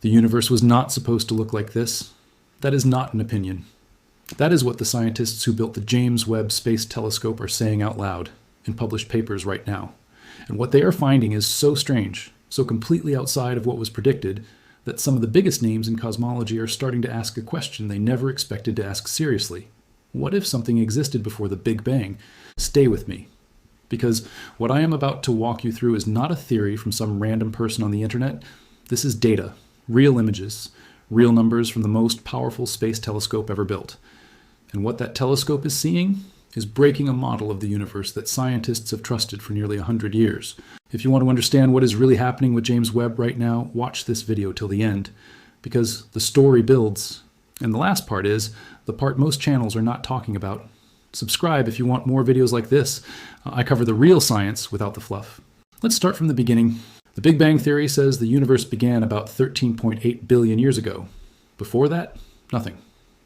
The universe was not supposed to look like this. That is not an opinion. That is what the scientists who built the James Webb Space Telescope are saying out loud in published papers right now. And what they are finding is so strange, so completely outside of what was predicted, that some of the biggest names in cosmology are starting to ask a question they never expected to ask seriously. What if something existed before the Big Bang? Stay with me. Because what I am about to walk you through is not a theory from some random person on the internet. This is data, real images, real numbers from the most powerful space telescope ever built. And what that telescope is seeing is breaking a model of the universe that scientists have trusted for nearly 100 years. If you want to understand what is really happening with James Webb right now, watch this video till the end, because the story builds. And the last part is the part most channels are not talking about. Subscribe if you want more videos like this. I cover the real science without the fluff. Let's start from the beginning. The Big Bang Theory says the universe began about 13.8 billion years ago. Before that, nothing.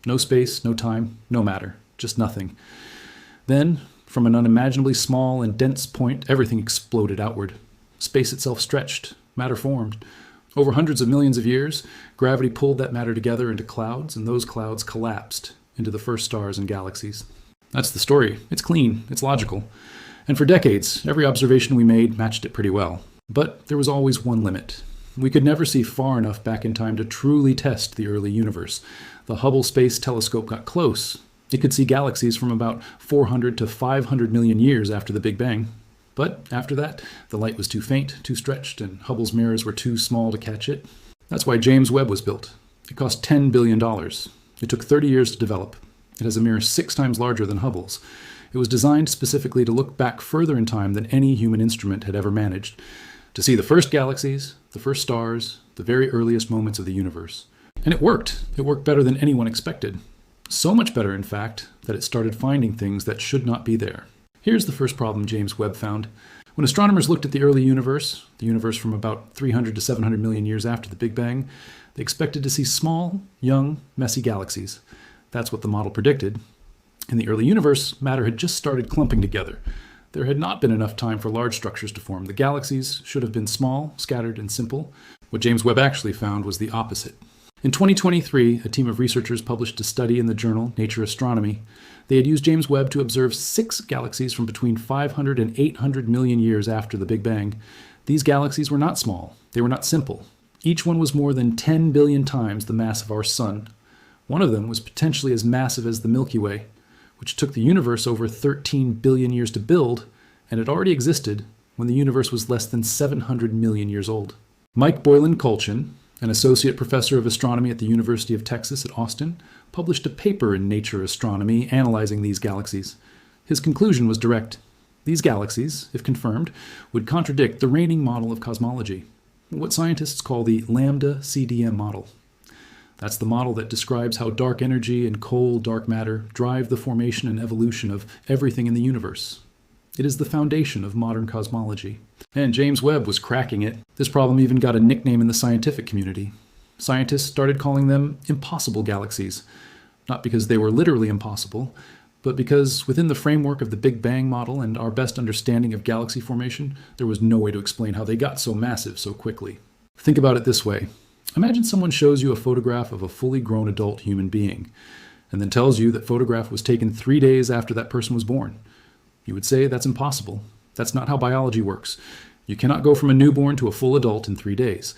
No space, no time, no matter, just nothing. Then, from an unimaginably small and dense point, everything exploded outward. Space itself stretched, matter formed. Over hundreds of millions of years, gravity pulled that matter together into clouds, and those clouds collapsed into the first stars and galaxies. That's the story. It's clean, it's logical. And for decades, every observation we made matched it pretty well. But there was always one limit. We could never see far enough back in time to truly test the early universe. The Hubble Space Telescope got close. It could see galaxies from about 400 to 500 million years after the Big Bang. But after that, the light was too faint, too stretched, and Hubble's mirrors were too small to catch it. That's why James Webb was built. It cost $10 billion. It took 30 years to develop. It has a mirror 6 times larger than Hubble's. It was designed specifically to look back further in time than any human instrument had ever managed, to see the first galaxies, the first stars, the very earliest moments of the universe. And it worked. It worked better than anyone expected. So much better, in fact, that it started finding things that should not be there. Here's the first problem James Webb found. When astronomers looked at the early universe, the universe from about 300 to 700 million years after the Big Bang, they expected to see small, young, messy galaxies. That's what the model predicted. In the early universe, matter had just started clumping together. There had not been enough time for large structures to form. The galaxies should have been small, scattered, and simple. What James Webb actually found was the opposite. In 2023, a team of researchers published a study in the journal Nature Astronomy. They had used James Webb to observe 6 galaxies from between 500 and 800 million years after the Big Bang. These galaxies were not small. They were not simple. Each one was more than 10 billion times the mass of our Sun. One of them was potentially as massive as the Milky Way, which took the universe over 13 billion years to build, and it already existed when the universe was less than 700 million years old. Mike Boylan-Colchin, an associate professor of astronomy at the University of Texas at Austin, published a paper in Nature Astronomy analyzing these galaxies. His conclusion was direct. These galaxies, if confirmed, would contradict the reigning model of cosmology, what scientists call the lambda CDM model. That's the model that describes how dark energy and cold dark matter drive the formation and evolution of everything in the universe. It is the foundation of modern cosmology. And James Webb was cracking it. This problem even got a nickname in the scientific community. Scientists started calling them impossible galaxies, not because they were literally impossible, but because within the framework of the Big Bang model and our best understanding of galaxy formation, there was no way to explain how they got so massive so quickly. Think about it this way. Imagine someone shows you a photograph of a fully grown adult human being, and then tells you that photograph was taken 3 days after that person was born. You would say that's impossible. That's not how biology works. You cannot go from a newborn to a full adult in 3 days.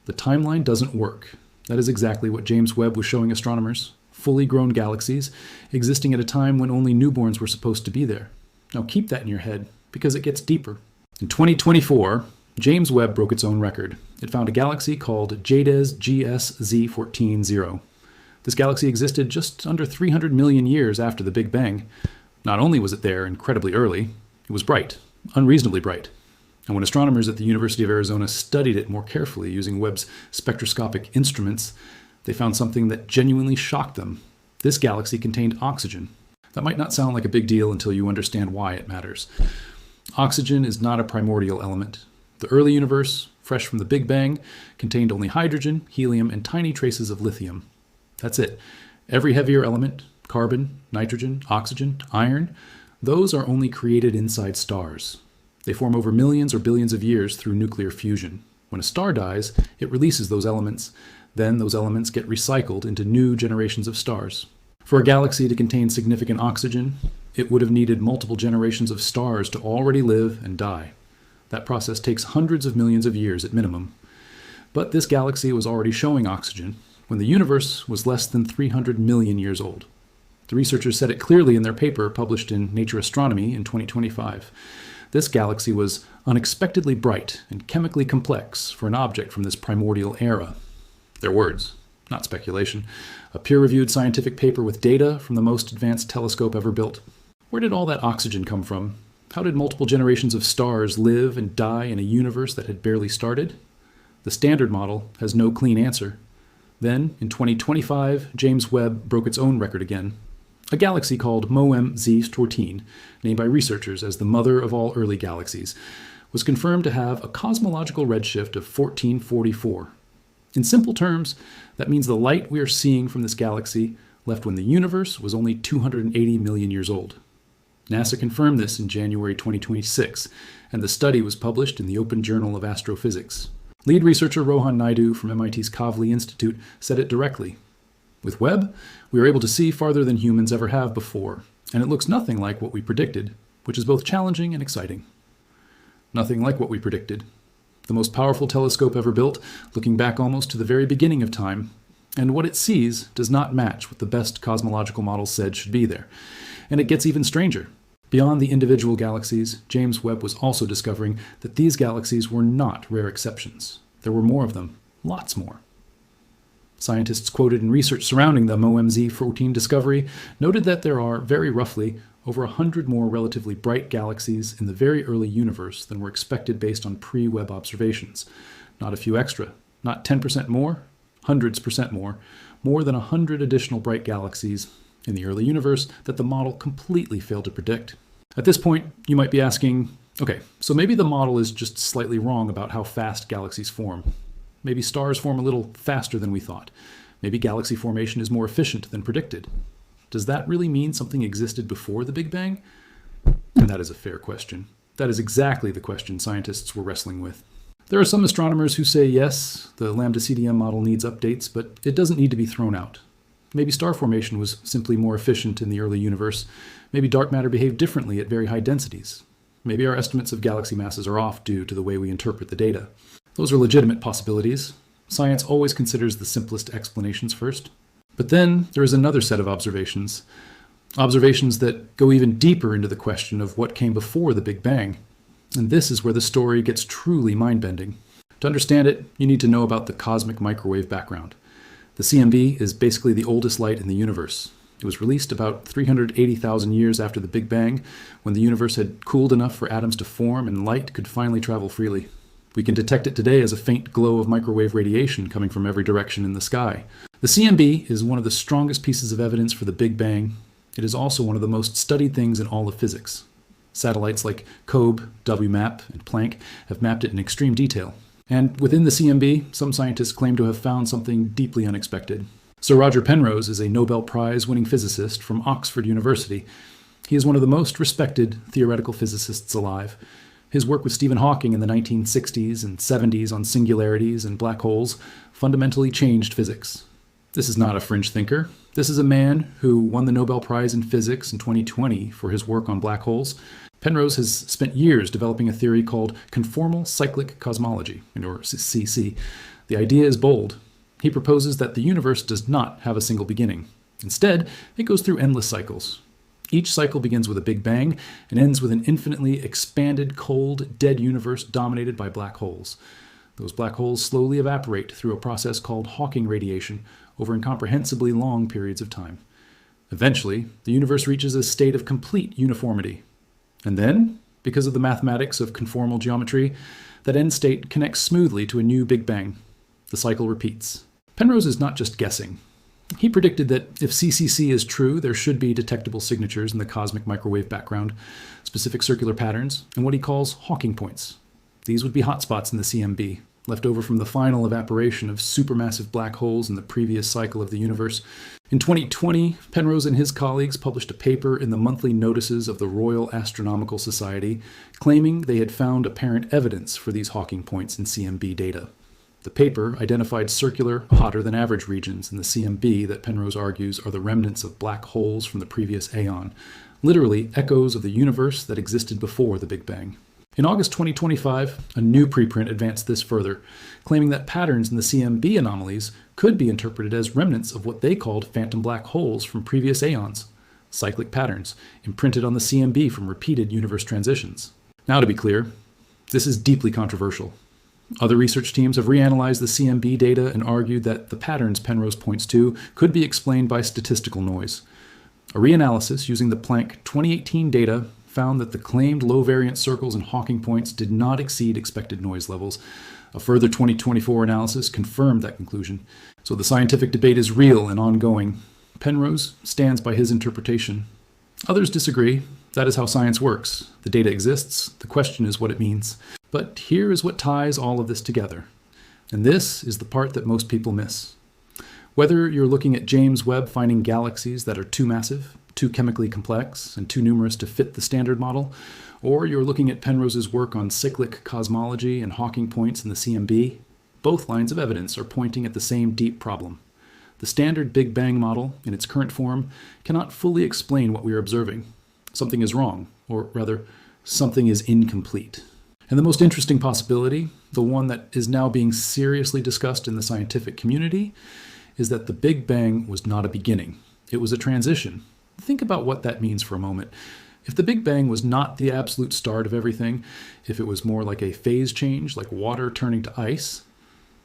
The timeline doesn't work. That is exactly what James Webb was showing astronomers. Fully grown galaxies existing at a time when only newborns were supposed to be there. Now keep that in your head, because it gets deeper. In 2024, James Webb broke its own record. It found a galaxy called JWST 14-0. This galaxy existed just under 300 million years after the Big Bang. Not only was it there incredibly early, it was bright, unreasonably bright. And when astronomers at the University of Arizona studied it more carefully using Webb's spectroscopic instruments, they found something that genuinely shocked them. This galaxy contained oxygen. That might not sound like a big deal until you understand why it matters. Oxygen is not a primordial element. The early universe, fresh from the Big Bang, contained only hydrogen, helium, and tiny traces of lithium. That's it. Every heavier element, carbon, nitrogen, oxygen, iron, those are only created inside stars. They form over millions or billions of years through nuclear fusion. When a star dies, it releases those elements. Then those elements get recycled into new generations of stars. For a galaxy to contain significant oxygen, it would have needed multiple generations of stars to already live and die. That process takes hundreds of millions of years at minimum. But this galaxy was already showing oxygen when the universe was less than 300 million years old. The researchers said it clearly in their paper published in Nature Astronomy in 2025. This galaxy was unexpectedly bright and chemically complex for an object from this primordial era. Their words, not speculation. A peer-reviewed scientific paper with data from the most advanced telescope ever built. Where did all that oxygen come from? How did multiple generations of stars live and die in a universe that had barely started? The Standard Model has no clean answer. Then, in 2025, James Webb broke its own record again. A galaxy called MOEM-Z14, named by researchers as the mother of all early galaxies, was confirmed to have a cosmological redshift of 1444. In simple terms, that means the light we are seeing from this galaxy left when the universe was only 280 million years old. NASA confirmed this in January 2026, and the study was published in the Open Journal of Astrophysics. Lead researcher Rohan Naidu from MIT's Kavli Institute said it directly. With Webb, we are able to see farther than humans ever have before, and it looks nothing like what we predicted, which is both challenging and exciting. Nothing like what we predicted. The most powerful telescope ever built, looking back almost to the very beginning of time, and what it sees does not match what the best cosmological models said should be there. And it gets even stranger. Beyond the individual galaxies, James Webb was also discovering that these galaxies were not rare exceptions. There were more of them, lots more. Scientists quoted in research surrounding the MOEM-Z14 discovery noted that there are, very roughly, over 100 more relatively bright galaxies in the very early universe than were expected based on pre-Webb observations. Not a few extra, not 10% more, hundreds percent more than 100 additional bright galaxies in the early universe that the model completely failed to predict. At this point, you might be asking, okay, so maybe the model is just slightly wrong about how fast galaxies form. Maybe stars form a little faster than we thought. Maybe galaxy formation is more efficient than predicted. Does that really mean something existed before the Big Bang? And that is a fair question. That is exactly the question scientists were wrestling with. There are some astronomers who say yes, the lambda CDM model needs updates, but it doesn't need to be thrown out. Maybe star formation was simply more efficient in the early universe. Maybe dark matter behaved differently at very high densities. Maybe our estimates of galaxy masses are off due to the way we interpret the data. Those are legitimate possibilities. Science always considers the simplest explanations first. But then there is another set of observations that go even deeper into the question of what came before the Big Bang. And this is where the story gets truly mind-bending. To understand it, you need to know about the cosmic microwave background. The CMB is basically the oldest light in the universe. It was released about 380,000 years after the Big Bang, when the universe had cooled enough for atoms to form and light could finally travel freely. We can detect it today as a faint glow of microwave radiation coming from every direction in the sky. The CMB is one of the strongest pieces of evidence for the Big Bang. It is also one of the most studied things in all of physics. Satellites like COBE, WMAP, and Planck have mapped it in extreme detail. And within the CMB, some scientists claim to have found something deeply unexpected. Sir Roger Penrose is a Nobel Prize-winning physicist from Oxford University. He is one of the most respected theoretical physicists alive. His work with Stephen Hawking in the 1960s and 70s on singularities and black holes fundamentally changed physics. This is not a fringe thinker. This is a man who won the Nobel Prize in Physics in 2020 for his work on black holes. Penrose has spent years developing a theory called conformal cyclic cosmology, or CC. The idea is bold. He proposes that the universe does not have a single beginning. Instead, it goes through endless cycles. Each cycle begins with a Big Bang and ends with an infinitely expanded, cold, dead universe dominated by black holes. Those black holes slowly evaporate through a process called Hawking radiation over incomprehensibly long periods of time. Eventually, the universe reaches a state of complete uniformity. And then, because of the mathematics of conformal geometry, that end state connects smoothly to a new Big Bang. The cycle repeats. Penrose is not just guessing. He predicted that if CCC is true, there should be detectable signatures in the cosmic microwave background, specific circular patterns, and what he calls Hawking points. These would be hotspots in the CMB, left over from the final evaporation of supermassive black holes in the previous cycle of the universe. In 2020, Penrose and his colleagues published a paper in the monthly notices of the Royal Astronomical Society, claiming they had found apparent evidence for these Hawking points in CMB data. The paper identified circular, hotter-than-average regions in the CMB that Penrose argues are the remnants of black holes from the previous aeon, literally echoes of the universe that existed before the Big Bang. In August 2025, a new preprint advanced this further, claiming that patterns in the CMB anomalies could be interpreted as remnants of what they called phantom black holes from previous aeons, cyclic patterns imprinted on the CMB from repeated universe transitions. Now, to be clear, this is deeply controversial. Other research teams have reanalyzed the CMB data and argued that the patterns Penrose points to could be explained by statistical noise. A reanalysis using the Planck 2018 data found that the claimed low-variance circles and Hawking points did not exceed expected noise levels. A further 2024 analysis confirmed that conclusion. So the scientific debate is real and ongoing. Penrose stands by his interpretation. Others disagree. That is how science works. The data exists. The question is what it means. But here is what ties all of this together. And this is the part that most people miss. Whether you're looking at James Webb finding galaxies that are too massive, too chemically complex, and too numerous to fit the standard model, or you're looking at Penrose's work on cyclic cosmology and Hawking points in the CMB, both lines of evidence are pointing at the same deep problem. The standard Big Bang model, in its current form, cannot fully explain what we are observing. Something is wrong, or rather, something is incomplete. And the most interesting possibility, the one that is now being seriously discussed in the scientific community, is that the Big Bang was not a beginning. It was a transition. Think about what that means for a moment. If the Big Bang was not the absolute start of everything, if it was more like a phase change, like water turning to ice,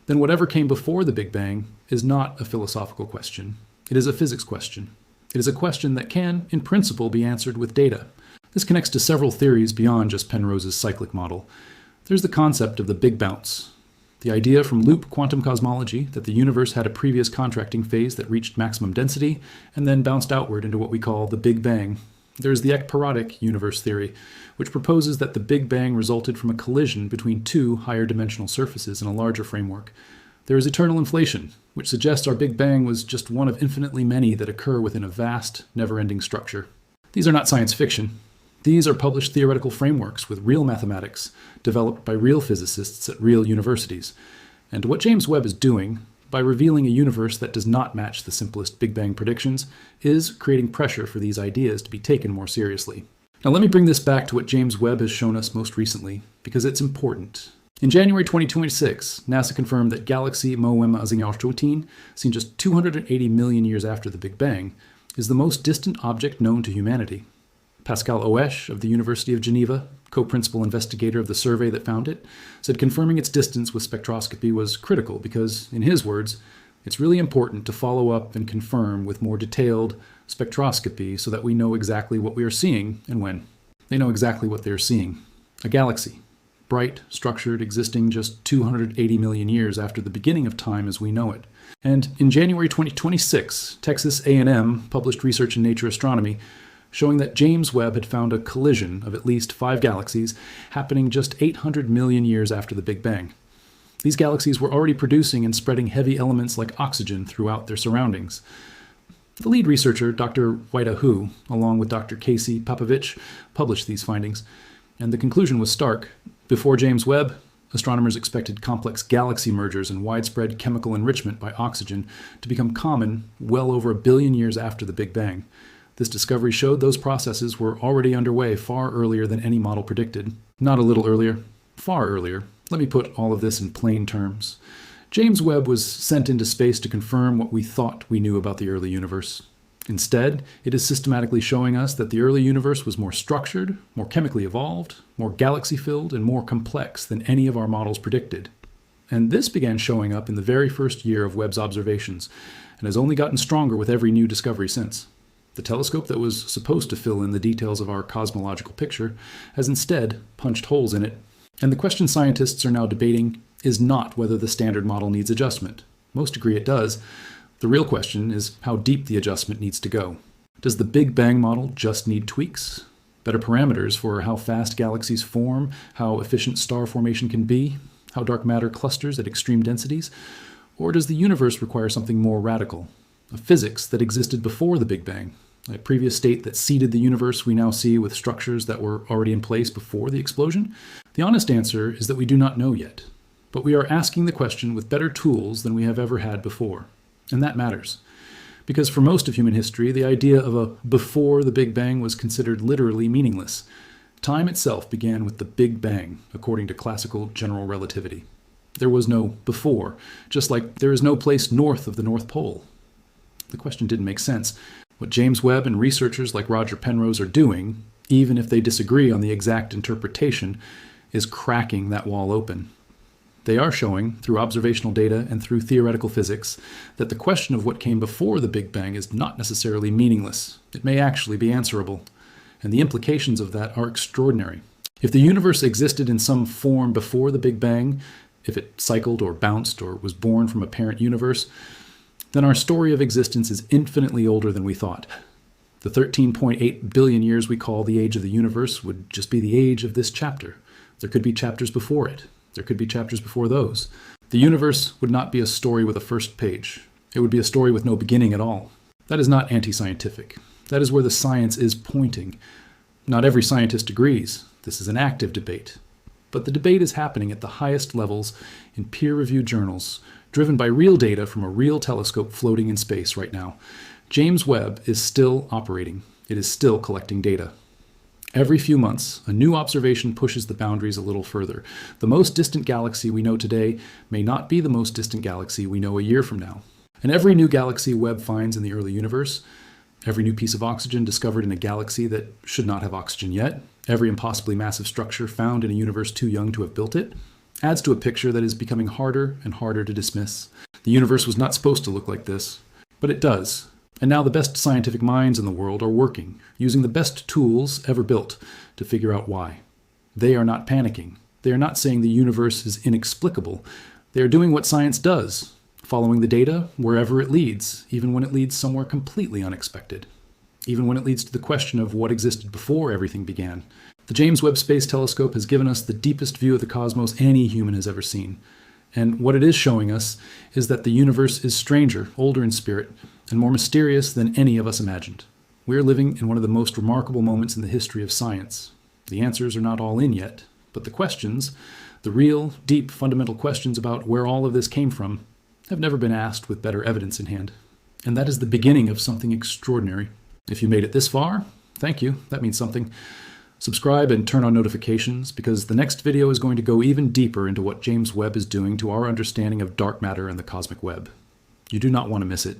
then whatever came before the Big Bang is not a philosophical question. It is a physics question. It is a question that can, in principle, be answered with data. This connects to several theories beyond just Penrose's cyclic model. There's the concept of the Big Bounce, the idea from loop quantum cosmology that the universe had a previous contracting phase that reached maximum density and then bounced outward into what we call the Big Bang. There's the ekpyrotic universe theory, which proposes that the Big Bang resulted from a collision between two higher dimensional surfaces in a larger framework. There is eternal inflation, which suggests our Big Bang was just one of infinitely many that occur within a vast, never-ending structure. These are not science fiction. These are published theoretical frameworks with real mathematics, developed by real physicists at real universities. And what James Webb is doing, by revealing a universe that does not match the simplest Big Bang predictions, is creating pressure for these ideas to be taken more seriously. Now let me bring this back to what James Webb has shown us most recently, because it's important. In January 2026, NASA confirmed that Galaxy Mo-Wema-Azing-Arthur-18, seen just 280 million years after the Big Bang, is the most distant object known to humanity. Pascal Oesch of the University of Geneva, co-principal investigator of the survey that found it, said confirming its distance with spectroscopy was critical because, in his words, it's really important to follow up and confirm with more detailed spectroscopy so that we know exactly what we are seeing and when. They know exactly what they are seeing. A galaxy. Bright, structured, existing just 280 million years after the beginning of time as we know it. And in January 2026, Texas A&M published research in Nature Astronomy showing that James Webb had found a collision of at least 5 galaxies happening just 800 million years after the Big Bang. These galaxies were already producing and spreading heavy elements like oxygen throughout their surroundings. The lead researcher, Dr. Wida Hu, along with Dr. Casey Popovich, published these findings, and the conclusion was stark. Before James Webb, astronomers expected complex galaxy mergers and widespread chemical enrichment by oxygen to become common well over 1 billion years after the Big Bang. This discovery showed those processes were already underway far earlier than any model predicted. Not a little earlier, far earlier. Let me put all of this in plain terms. James Webb was sent into space to confirm what we thought we knew about the early universe. Instead, it is systematically showing us that the early universe was more structured, more chemically evolved, more galaxy-filled, and more complex than any of our models predicted. And this began showing up in the very first year of Webb's observations, and has only gotten stronger with every new discovery since. The telescope that was supposed to fill in the details of our cosmological picture has instead punched holes in it. And the question scientists are now debating is not whether the standard model needs adjustment. Most agree it does. The real question is how deep the adjustment needs to go. Does the Big Bang model just need tweaks? Better parameters for how fast galaxies form, how efficient star formation can be, how dark matter clusters at extreme densities? Or does the universe require something more radical? A physics that existed before the Big Bang? A previous state that seeded the universe we now see with structures that were already in place before the explosion? The honest answer is that we do not know yet. But we are asking the question with better tools than we have ever had before. And that matters. Because for most of human history, the idea of a before the Big Bang was considered literally meaningless. Time itself began with the Big Bang, according to classical general relativity. There was no before, just like there is no place north of the North Pole. The question didn't make sense. What James Webb and researchers like Roger Penrose are doing, even if they disagree on the exact interpretation, is cracking that wall open. They are showing, through observational data and through theoretical physics, that the question of what came before the Big Bang is not necessarily meaningless. It may actually be answerable. And the implications of that are extraordinary. If the universe existed in some form before the Big Bang, if it cycled or bounced or was born from a parent universe, then our story of existence is infinitely older than we thought. The 13.8 billion years we call the age of the universe would just be the age of this chapter. There could be chapters before it. There could be chapters before those. The universe would not be a story with a first page. It would be a story with no beginning at all. That is not anti-scientific. That is where the science is pointing. Not every scientist agrees. This is an active debate. But the debate is happening at the highest levels in peer-reviewed journals, driven by real data from a real telescope floating in space right now. James Webb is still operating. It is still collecting data. Every few months, a new observation pushes the boundaries a little further. The most distant galaxy we know today may not be the most distant galaxy we know a year from now. And every new galaxy Webb finds in the early universe, every new piece of oxygen discovered in a galaxy that should not have oxygen yet, every impossibly massive structure found in a universe too young to have built it, adds to a picture that is becoming harder and harder to dismiss. The universe was not supposed to look like this, but it does. And now the best scientific minds in the world are working, using the best tools ever built to figure out why. They are not panicking. They are not saying the universe is inexplicable. They are doing what science does, following the data wherever it leads, even when it leads somewhere completely unexpected, even when it leads to the question of what existed before everything began. The James Webb Space Telescope has given us the deepest view of the cosmos any human has ever seen. And what it is showing us is that the universe is stranger, older in spirit, and more mysterious than any of us imagined. We are living in one of the most remarkable moments in the history of science. The answers are not all in yet, but the questions, the real, deep, fundamental questions about where all of this came from, have never been asked with better evidence in hand. And that is the beginning of something extraordinary. If you made it this far, thank you. That means something. Subscribe and turn on notifications, because the next video is going to go even deeper into what James Webb is doing to our understanding of dark matter and the cosmic web. You do not want to miss it.